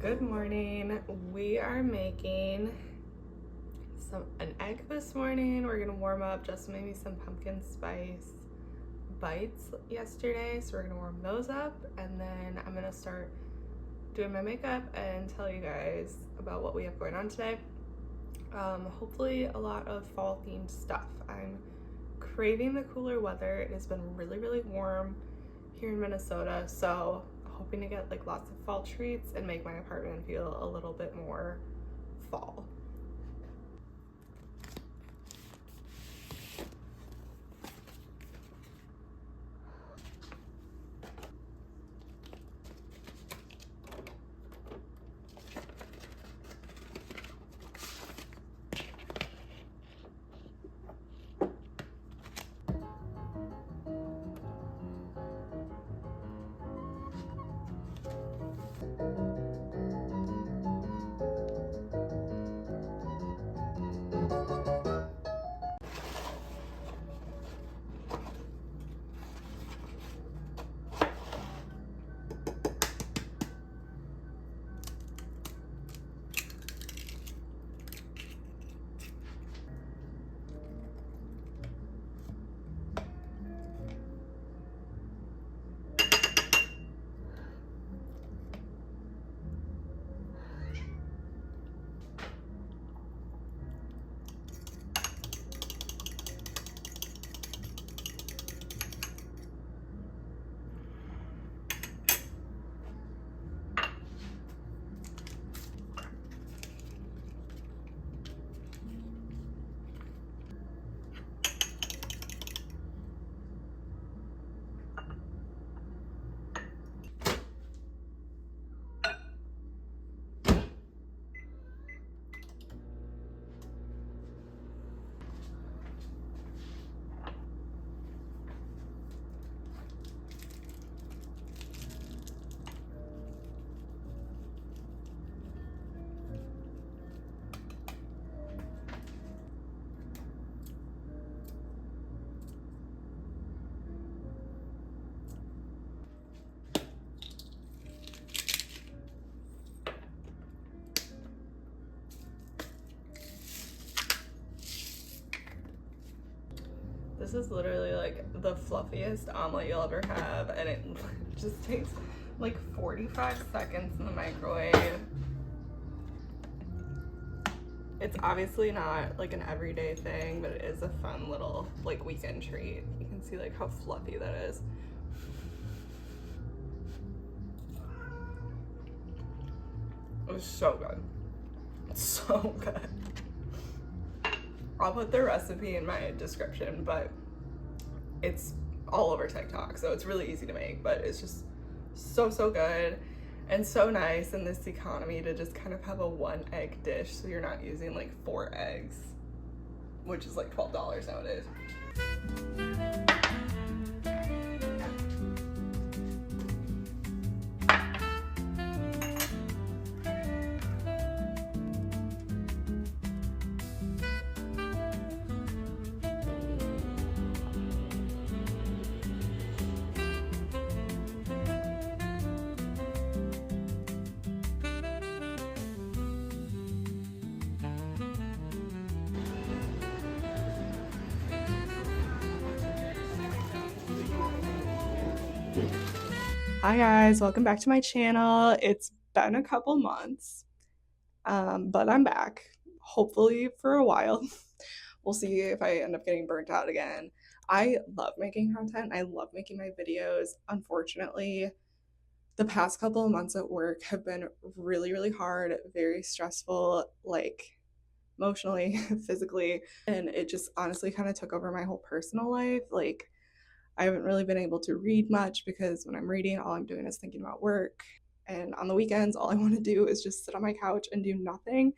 Good morning. We are making an egg this morning. We're gonna warm up. Just maybe some pumpkin spice bites yesterday, so we're gonna warm those up, and then I'm gonna start doing my makeup and tell you guys about what we have going on today. Hopefully a lot of fall themed stuff. I'm craving the cooler weather. It has been really warm here in Minnesota, so hoping to get like lots of fall treats and make my apartment feel a little bit more fall. This is literally like the fluffiest omelet you'll ever have, and it just takes like 45 seconds in the microwave. It's obviously not like an everyday thing, but it is a fun little like weekend treat. You can see like how fluffy that is. It was so good. So good. I'll put the recipe in my description, but it's all over TikTok, so it's really easy to make, but it's just so good and so nice in this economy to just kind of have a 1 egg dish, so you're not using like 4 eggs, which is like $12 nowadays. Hi guys, welcome back to my channel. It's been a couple months, but I'm back, hopefully for a while. We'll see if I end up getting burnt out again. I love making content. I love making my videos. Unfortunately, the past couple of months at work have been really hard, very stressful, like emotionally, physically, and it just honestly kind of took over my whole personal life. Like, I haven't really been able to read much because when I'm reading, all I'm doing is thinking about work. And on the weekends, all I want to do is just sit on my couch and do nothing.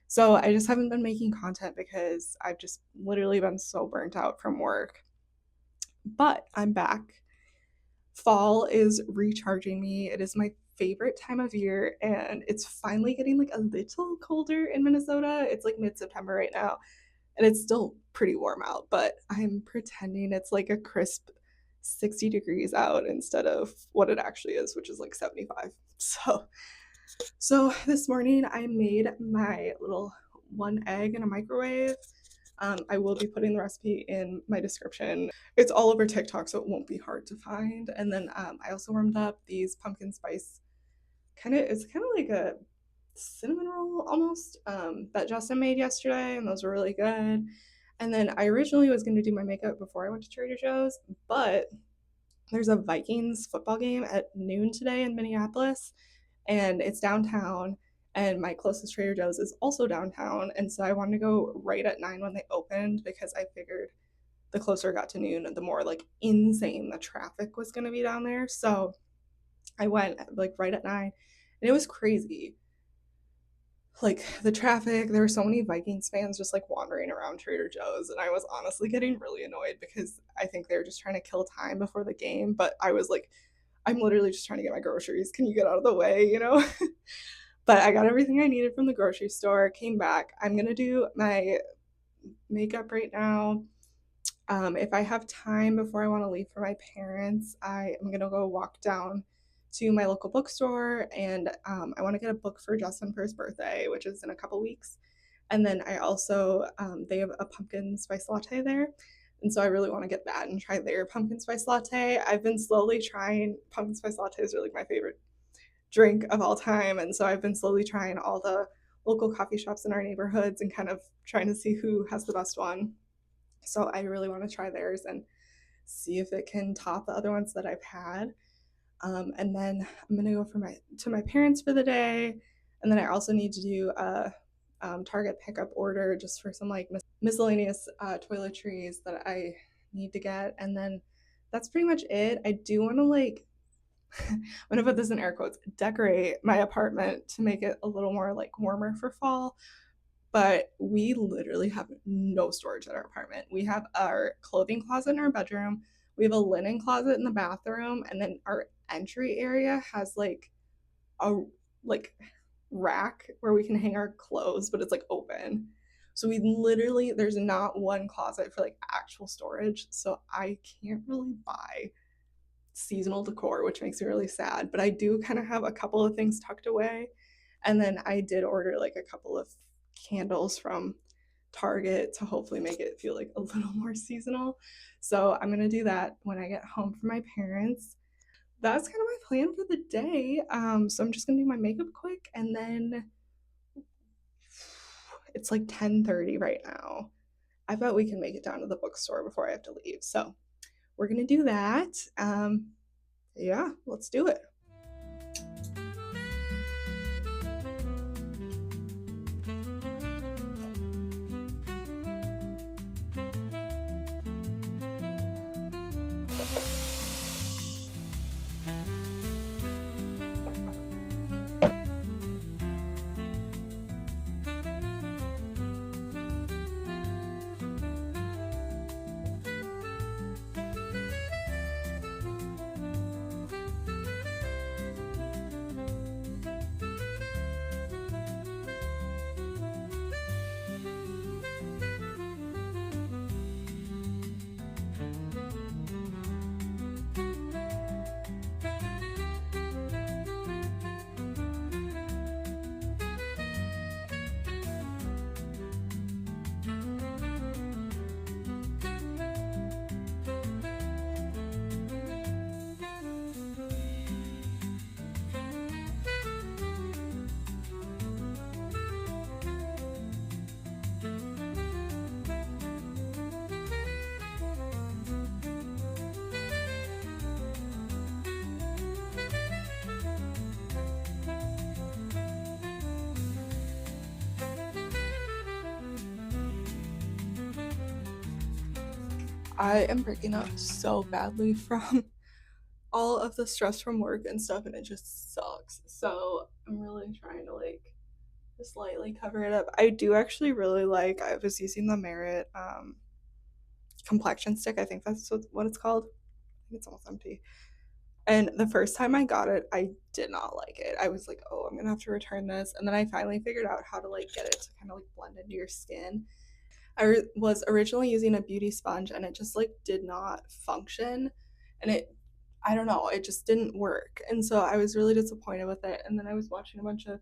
So I just haven't been making content because I've just literally been so burnt out from work. But I'm back. Fall is recharging me. It is my favorite time of year, and it's finally getting like a little colder in Minnesota. It's like mid-September right now, and it's still pretty warm out, but I'm pretending it's like a crisp 60 degrees out instead of what it actually is, which is like 75. So So this morning I made my little one egg in a microwave. I will be putting the recipe in my description. It's all over TikTok, so it won't be hard to find. And then I also warmed up these pumpkin spice it's kind of like a cinnamon roll almost that Justin made yesterday, and those were really good. And then I originally was going to do my makeup before I went to Trader Joe's, but there's a Vikings football game at noon today in Minneapolis, and it's downtown. And my closest Trader Joe's is also downtown, and so I wanted to go right at 9 when they opened because I figured the closer it got to noon, the more like insane the traffic was going to be down there. So I went like right at 9, and it was crazy. Like the traffic, there were so many Vikings fans just like wandering around Trader Joe's, and I was honestly getting really annoyed because I think they were just trying to kill time before the game. But I was like, I'm literally just trying to get my groceries. Can you get out of the way, you know? But I got everything I needed from the grocery store, came back. I'm gonna do my makeup right now. If I have time before I want to leave for my parents, I am gonna go walk down to my local bookstore, and I want to get a book for Justin for his birthday, which is in a couple weeks. And then I also they have a pumpkin spice latte there, and so I really want to get that and try their pumpkin spice latte. I've been slowly trying pumpkin spice lattes are like my favorite drink of all time, and so I've been slowly trying all the local coffee shops in our neighborhoods and kind of trying to see who has the best one. So I really want to try theirs and see if it can top the other ones that I've had. And then I'm gonna go to my parents for the day, and then I also need to do a Target pickup order just for some like miscellaneous toiletries that I need to get, and then that's pretty much it. I do want to like I'm gonna put this in air quotes, decorate my apartment to make it a little more like warmer for fall. But we literally have no storage in our apartment. We have our clothing closet in our bedroom, we have a linen closet in the bathroom, and then our entry area has like a like rack where we can hang our clothes, but it's like open. So we literally there's not one closet for like actual storage. So I can't really buy seasonal decor, which makes me really sad. But I do kind of have a couple of things tucked away. And then I did order like a couple of candles from Target to hopefully make it feel like a little more seasonal. So I'm gonna do that when I get home from my parents. That's kind of my plan for the day. So I'm just gonna do my makeup quick, and then it's like 10:30 right now. I bet we can make it down to the bookstore before I have to leave. So we're gonna do that. Yeah, let's do it. I am breaking up so badly from all of the stress from work and stuff, and it just sucks. So I'm really trying to like just lightly cover it up. I do actually really like, I was using the Merit complexion stick. I think that's what it's called. I think it's almost empty. And the first time I got it, I did not like it. I was like, oh, I'm gonna have to return this. And then I finally figured out how to like get it to kind of like blend into your skin. Was originally using a beauty sponge, and it just like did not function. And it I don't know, it just didn't work. And so I was really disappointed with it. And then I was watching a bunch of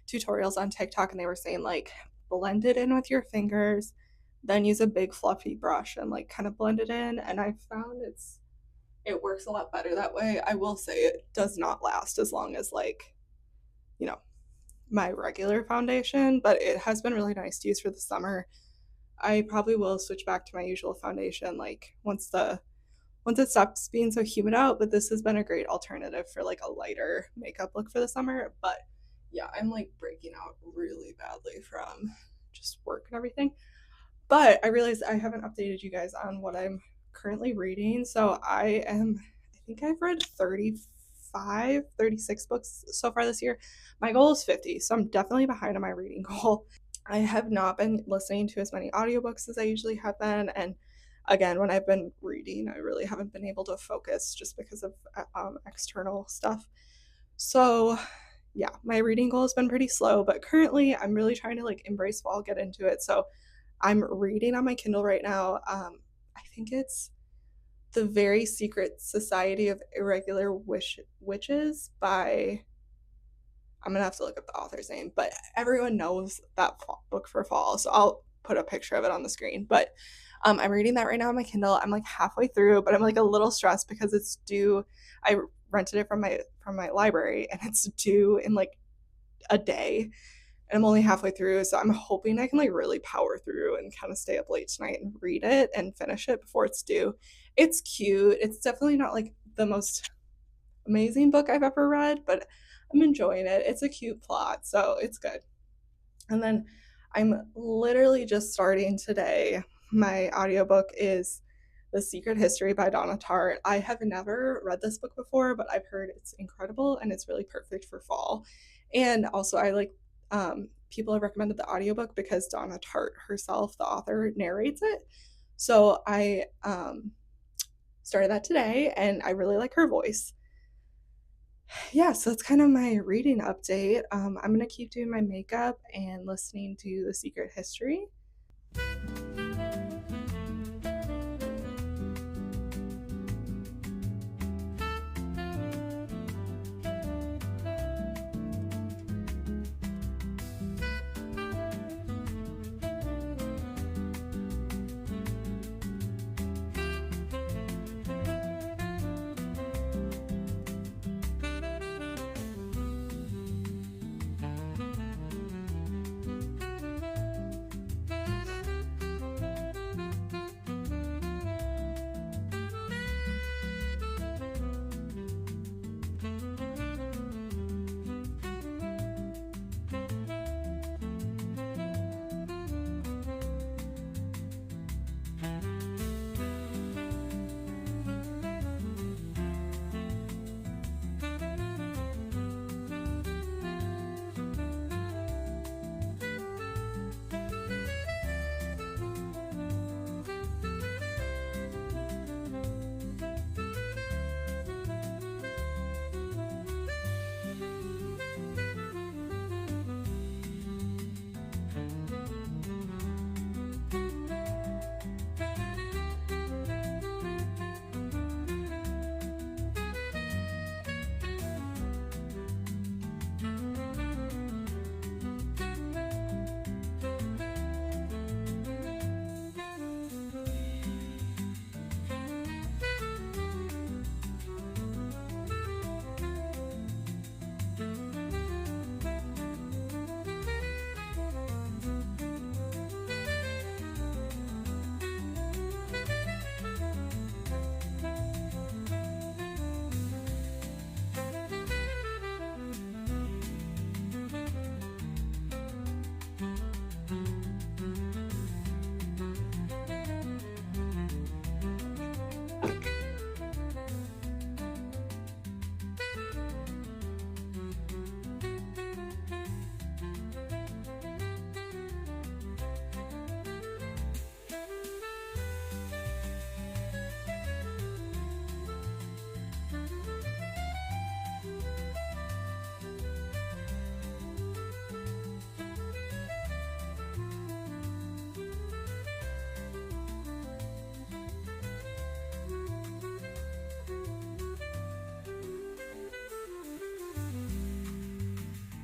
tutorials on TikTok and they were saying like blend it in with your fingers, then use a big fluffy brush and like kind of blend it in. And I found it works a lot better that way. I will say it does not last as long as like, you know, my regular foundation, but it has been really nice to use for the summer. I probably will switch back to my usual foundation like once it stops being so humid out, but this has been a great alternative for like a lighter makeup look for the summer. But yeah, I'm like breaking out really badly from just work and everything. But I realized I haven't updated you guys on what I'm currently reading. So I think I've read 35, 36 books so far this year. My goal is 50, so I'm definitely behind on my reading goal. I have not been listening to as many audiobooks as I usually have been. And again, when I've been reading, I really haven't been able to focus just because of external stuff. So, yeah, my reading goal has been pretty slow, but currently I'm really trying to like embrace fall, get into it. So, I'm reading on my Kindle right now. I think it's The Very Secret Society of Irregular Witches by, I'm gonna have to look up the author's name, but everyone knows that book for fall, so I'll put a picture of it on the screen. But I'm reading that right now on my Kindle. I'm like halfway through, but I'm like a little stressed because it's due. I rented it from my library, and it's due in like a day, and I'm only halfway through, so I'm hoping I can like really power through and kind of stay up late tonight and read it and finish it before it's due. It's cute. It's definitely not like the most amazing book I've ever read, but I'm enjoying it. It's a cute plot, so it's good. And then I'm literally just starting today. My audiobook is The Secret History by Donna Tartt. I have never read this book before, but I've heard it's incredible and it's really perfect for fall. And also, I like people have recommended the audiobook because Donna Tartt herself, the author, narrates it. So I started that today and I really like her voice. Yeah, so that's kind of my reading update. I'm gonna keep doing my makeup and listening to The Secret History.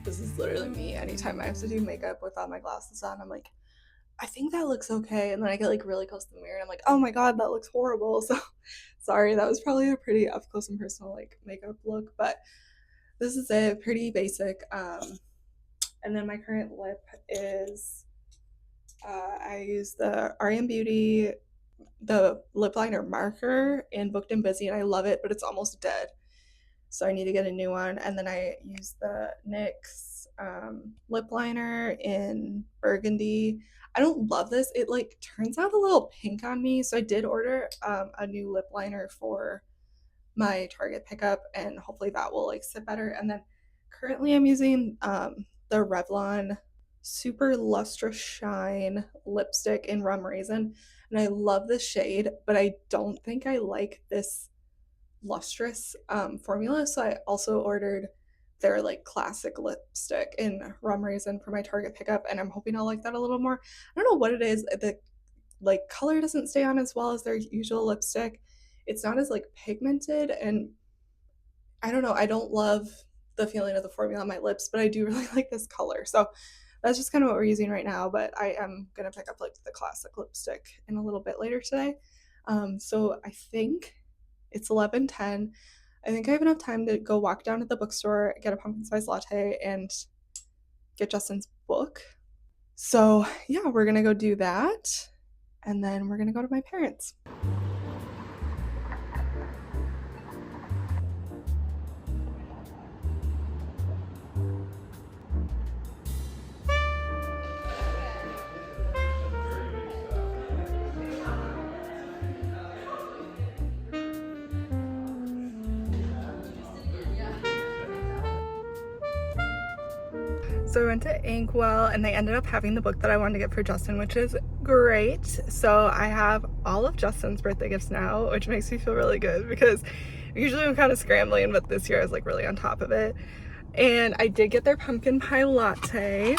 This is literally me. Anytime I have to do makeup without my glasses on, I'm like, I think that looks okay. And then I get like really close to the mirror and I'm like, oh my God, that looks horrible. So sorry, that was probably a pretty up close and personal like makeup look, but this is it, pretty basic. And then my current lip is I use the REM Beauty, the lip liner marker in Booked and Busy, and I love it, but it's almost dead. So I need to get a new one. And then I use the NYX lip liner in Burgundy. I don't love this. It like turns out a little pink on me. So I did order a new lip liner for my Target pickup, and hopefully that will like sit better. And then currently I'm using the Revlon Super Lustrous Shine lipstick in Rum Raisin, and I love this shade, but I don't think I like this lustrous formula. So I also ordered their like classic lipstick in Rum Raisin for my Target pickup, and I'm hoping I'll like that a little more. I don't know what it is. The like color doesn't stay on as well as their usual lipstick. It's not as like pigmented, and I don't know. I don't love the feeling of the formula on my lips, but I do really like this color. So that's just kind of what we're using right now. But I am gonna pick up like the classic lipstick in a little bit later today. So I think it's 11:10. I think I have enough time to go walk down to the bookstore, get a pumpkin spice latte, and get Justin's book. So yeah, we're gonna go do that, and then we're gonna go to my parents'. So I went to Inkwell and they ended up having the book that I wanted to get for Justin, which is great. So I have all of Justin's birthday gifts now, which makes me feel really good because usually I'm kind of scrambling, but this year I was like really on top of it. And I did get their pumpkin pie latte,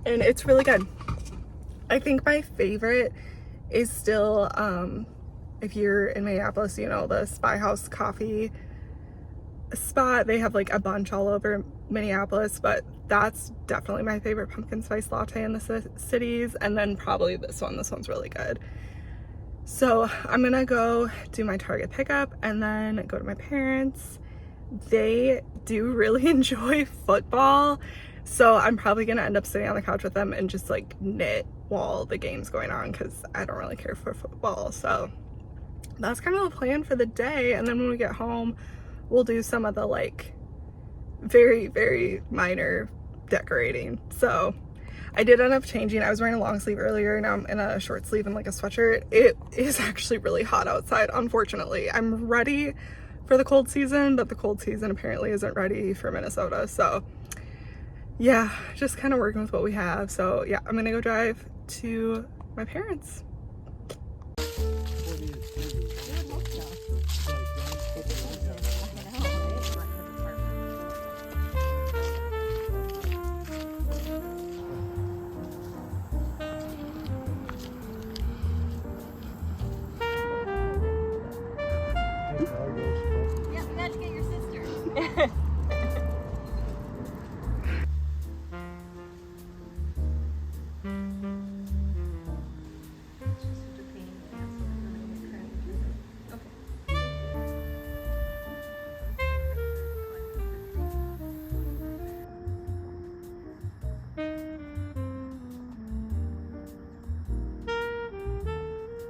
and it's really good. I think my favorite is still, if you're in Minneapolis, you know, the Spy House coffee spot. They have like a bunch all over Minneapolis, but that's definitely my favorite pumpkin spice latte in the cities. And then probably this one's really good. So I'm gonna go do my Target pickup and then go to my parents. They do really enjoy football, so I'm probably gonna end up sitting on the couch with them and just like knit while the game's going on because I don't really care for football. So that's kind of the plan for the day. And then when we get home, we'll do some of the like very, very minor decorating. So I did end up changing. I was wearing a long sleeve earlier. Now I'm in a short sleeve and like a sweatshirt. It is actually really hot outside, unfortunately. I'm ready for the cold season, but the cold season apparently isn't ready for Minnesota. So yeah, just kind of working with what we have. So yeah, I'm gonna go drive to my parents. Yeah, we got to get your sister.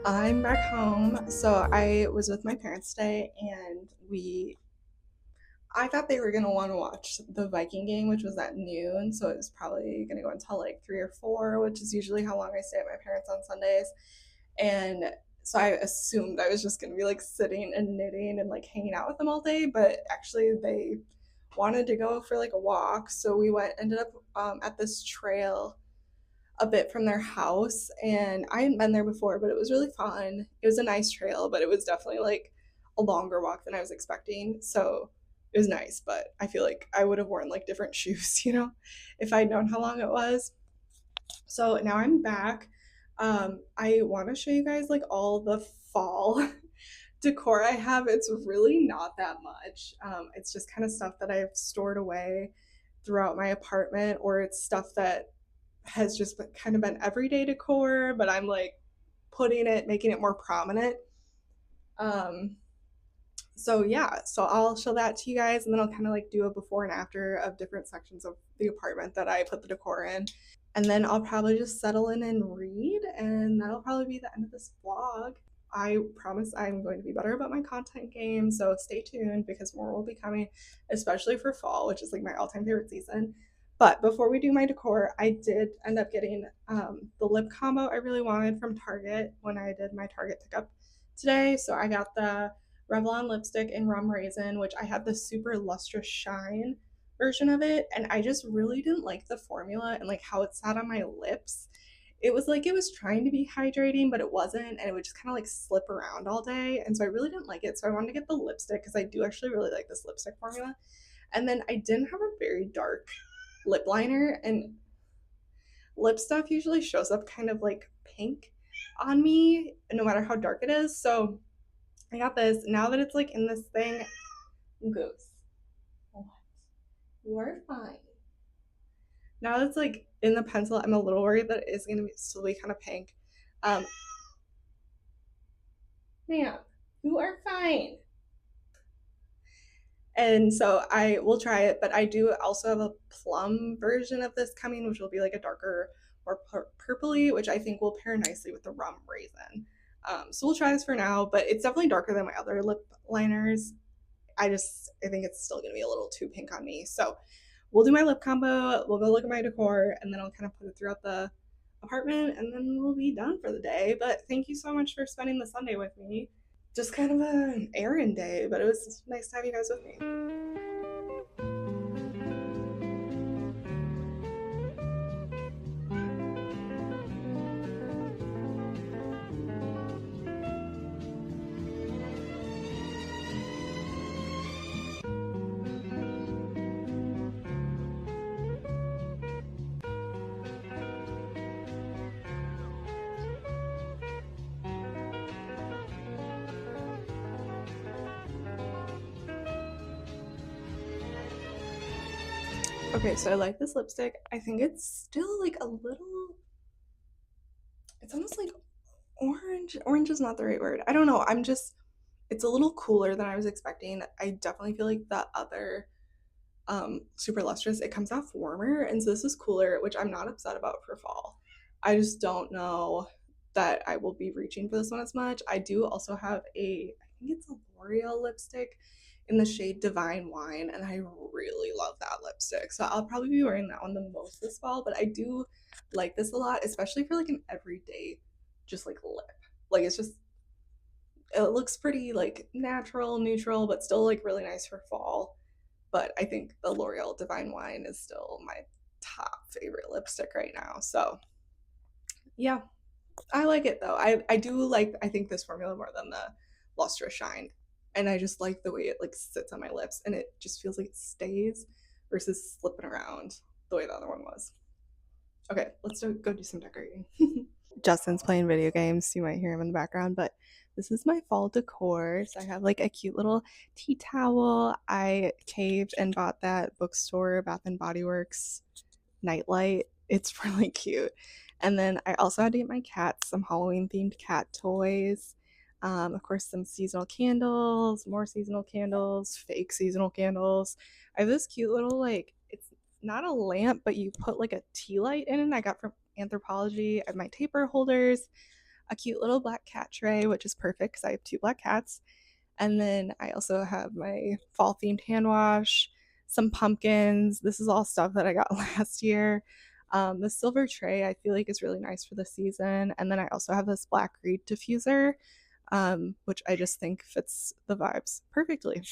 I'm back home. So I was with my parents today, and I thought they were gonna want to watch the Viking game, which was at noon. So it was probably gonna go until like 3 or 4, which is usually how long I stay at my parents on Sundays. And so I assumed I was just gonna be like sitting and knitting and like hanging out with them all day, but actually they wanted to go for like a walk. So we ended up at this trail a bit from their house, and I hadn't been there before, but it was really fun. It was a nice trail, but it was definitely like a longer walk than I was expecting. So it was nice, but I feel like I would have worn like different shoes, if I'd known how long it was. So now I'm back. I want to show you guys like all the fall decor I have, it's really not that much. It's just kind of stuff that I've stored away throughout my apartment, or it's stuff that has just kind of been everyday decor, but I'm like putting it, making it more prominent. Um, so yeah, so I'll show that to you guys, and then I'll kind of like do a before and after of different sections of the apartment that I put the decor in. And then I'll probably just settle in and read, and that'll probably be the end of this vlog. I promise I'm going to be better about my content game, so stay tuned because more will be coming, especially for fall, which is like my all-time favorite season. But before we do my decor, I did end up getting the lip combo I really wanted from Target when I did my Target pickup today. So I got the Revlon lipstick in rum raisin, which I had the super lustrous shine version of it, and I just really didn't like the formula and like how it sat on my lips. It was like it was trying to be hydrating, but it wasn't, and it would just kind of like slip around all day. And so I really didn't like it. So I wanted to get the lipstick because I do actually really like this lipstick formula. And then I didn't have a very dark lip liner, and lip stuff usually shows up kind of like pink on me no matter how dark it is. So I got this. Now that it's like in this thing, Goose, what? You are fine. Now that it's like in the pencil, I'm a little worried that it is going to still be kind of pink. Um, Ma'am, you are fine. And so I will try it, but I do also have a plum version of this coming, which will be like a darker, more purpley, which I think will pair nicely with the rum raisin. So we'll try this for now, but it's definitely darker than my other lip liners. I think it's still gonna be a little too pink on me. So we'll do my lip combo, we'll go look at my decor, and then I'll kind of put it throughout the apartment, and then we'll be done for the day. But thank you so much for spending the Sunday with me. Just kind of an errand day, but it was nice to have you guys with me. Okay, so I like this lipstick. I think it's still like a little, it's almost like orange. Orange is not the right word. I don't know. It's a little cooler than I was expecting. I definitely feel like the other super lustrous, it comes off warmer. And so this is cooler, which I'm not upset about for fall. I just don't know that I will be reaching for this one as much. I do also have I think it's a L'Oreal lipstick in the shade Divine Wine, and I really love that lipstick. So I'll probably be wearing that one the most this fall, but I do like this a lot, especially for like an everyday, just like lip. Like it's just, it looks pretty like natural, neutral, but still like really nice for fall. But I think the L'Oreal Divine Wine is still my top favorite lipstick right now. So yeah, I like it though. I do like, I think this formula more than the Lustrous Shine. And I just like the way it like sits on my lips, and it just feels like it stays versus slipping around the way the other one was. Okay, go do some decorating. Justin's playing video games. You might hear him in the background, but this is my fall decor. So I have like a cute little tea towel. I caved and bought that bookstore Bath and Body Works nightlight. It's really cute. And then I also had to get my cats some Halloween themed cat toys. Of course, some seasonal candles, more seasonal candles, fake seasonal candles. I have this cute little, like, it's not a lamp, but you put like a tea light in it. I got from Anthropologie. I have my taper holders, a cute little black cat tray, which is perfect because I have two black cats. And then I also have my fall themed hand wash, some pumpkins. This is all stuff that I got last year. The silver tray I feel like is really nice for the season. And then I also have this black reed diffuser, which I just think fits the vibes perfectly.